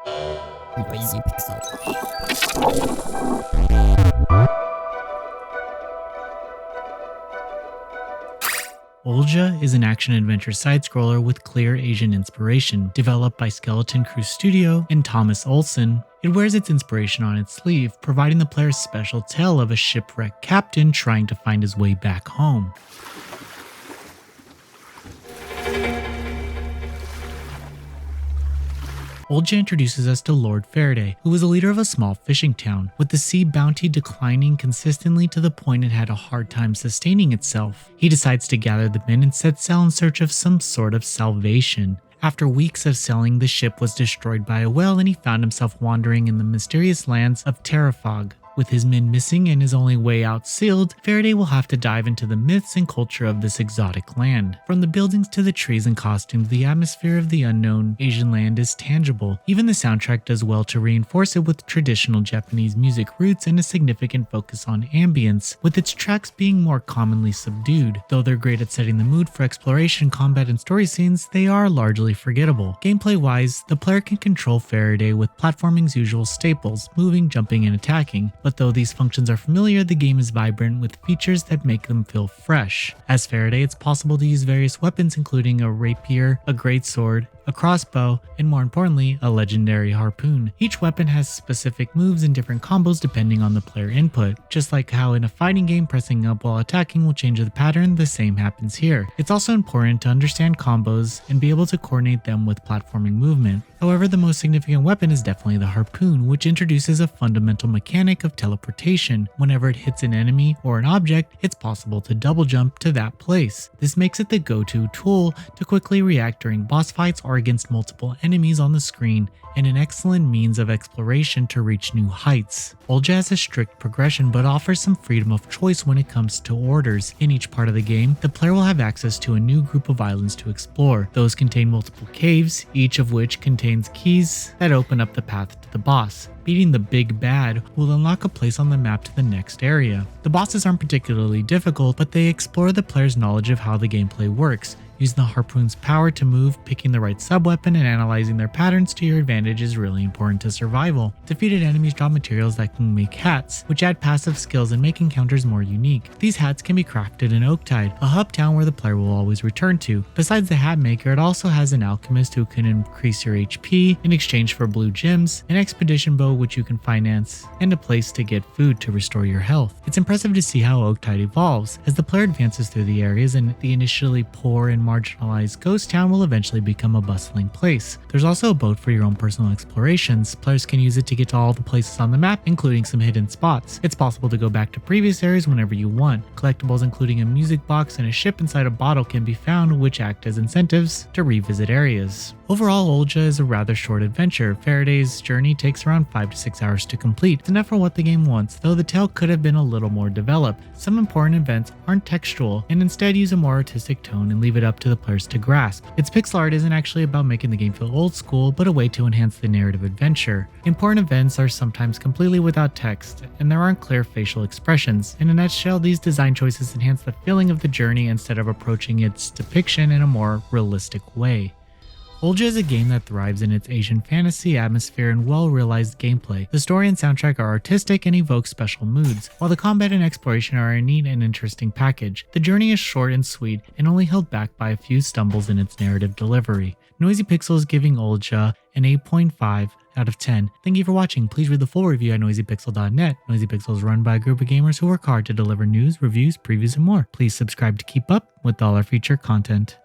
Noisy Pixel. Olija is an action-adventure side-scroller with clear Asian inspiration, developed by Skeleton Crew Studio and Thomas Olsen. It wears its inspiration on its sleeve, providing the player a special tale of a shipwrecked captain trying to find his way back home. Olija introduces us to Lord Faraday, who was a leader of a small fishing town, with the sea bounty declining consistently to the point it had a hard time sustaining itself. He decides to gather the men and set sail in search of some sort of salvation. After weeks of sailing, the ship was destroyed by a whale and he found himself wandering in the mysterious lands of Terrafog. With his men missing and his only way out sealed, Faraday will have to dive into the myths and culture of this exotic land. From the buildings to the trees and costumes, the atmosphere of the unknown Asian land is tangible. Even the soundtrack does well to reinforce it with traditional Japanese music roots and a significant focus on ambience, with its tracks being more commonly subdued. Though they're great at setting the mood for exploration, combat, and story scenes, they are largely forgettable. Gameplay-wise, the player can control Faraday with platforming's usual staples, moving, jumping, and attacking. But though these functions are familiar, the game is vibrant with features that make them feel fresh. As Faraday, it's possible to use various weapons including a rapier, a greatsword, a crossbow, and more importantly, a legendary harpoon. Each weapon has specific moves and different combos depending on the player input. Just like how in a fighting game pressing up while attacking will change the pattern, the same happens here. It's also important to understand combos and be able to coordinate them with platforming movement. However, the most significant weapon is definitely the harpoon, which introduces a fundamental mechanic of teleportation. Whenever it hits an enemy or an object, it's possible to double jump to that place. This makes it the go-to tool to quickly react during boss fights or against multiple enemies on the screen, and an excellent means of exploration to reach new heights. Olija has a strict progression but offers some freedom of choice when it comes to orders. In each part of the game, the player will have access to a new group of islands to explore. Those contain multiple caves, each of which contains keys that open up the path to the boss. Beating the big bad will unlock a place on the map to the next area. The bosses aren't particularly difficult, but they explore the player's knowledge of how the gameplay works. Using the harpoon's power to move, picking the right sub-weapon, and analyzing their patterns to your advantage is really important to survival. Defeated enemies drop materials that can make hats, which add passive skills and make encounters more unique. These hats can be crafted in Oaktide, a hub town where the player will always return to. Besides the hat maker, it also has an alchemist who can increase your HP in exchange for blue gems, an expedition bow which you can finance, and a place to get food to restore your health. It's impressive to see how Oaktide evolves. As the player advances through the areas, and the initially poor and marginalized ghost town will eventually become a bustling place. There's also a boat for your own personal explorations. Players can use it to get to all the places on the map, including some hidden spots. It's possible to go back to previous areas whenever you want. Collectibles including a music box and a ship inside a bottle can be found, which act as incentives to revisit areas. Overall, Olija is a rather short adventure. Faraday's journey takes around 5 to 6 hours to complete. It's enough for what the game wants, though the tale could have been a little more developed. Some important events aren't textual, and instead use a more artistic tone and leave it up to the players to grasp. Its pixel art isn't actually about making the game feel old school, but a way to enhance the narrative adventure. Important events are sometimes completely without text, and there aren't clear facial expressions. In a nutshell, these design choices enhance the feeling of the journey instead of approaching its depiction in a more realistic way. Olija is a game that thrives in its Asian fantasy atmosphere and well-realized gameplay. The story and soundtrack are artistic and evoke special moods, while the combat and exploration are a neat and interesting package. The journey is short and sweet, and only held back by a few stumbles in its narrative delivery. Noisy Pixel is giving Olija an 8.5 out of 10. Thank you for watching. Please read the full review at noisypixel.net. Noisy Pixel is run by a group of gamers who work hard to deliver news, reviews, previews, and more. Please subscribe to keep up with all our future content.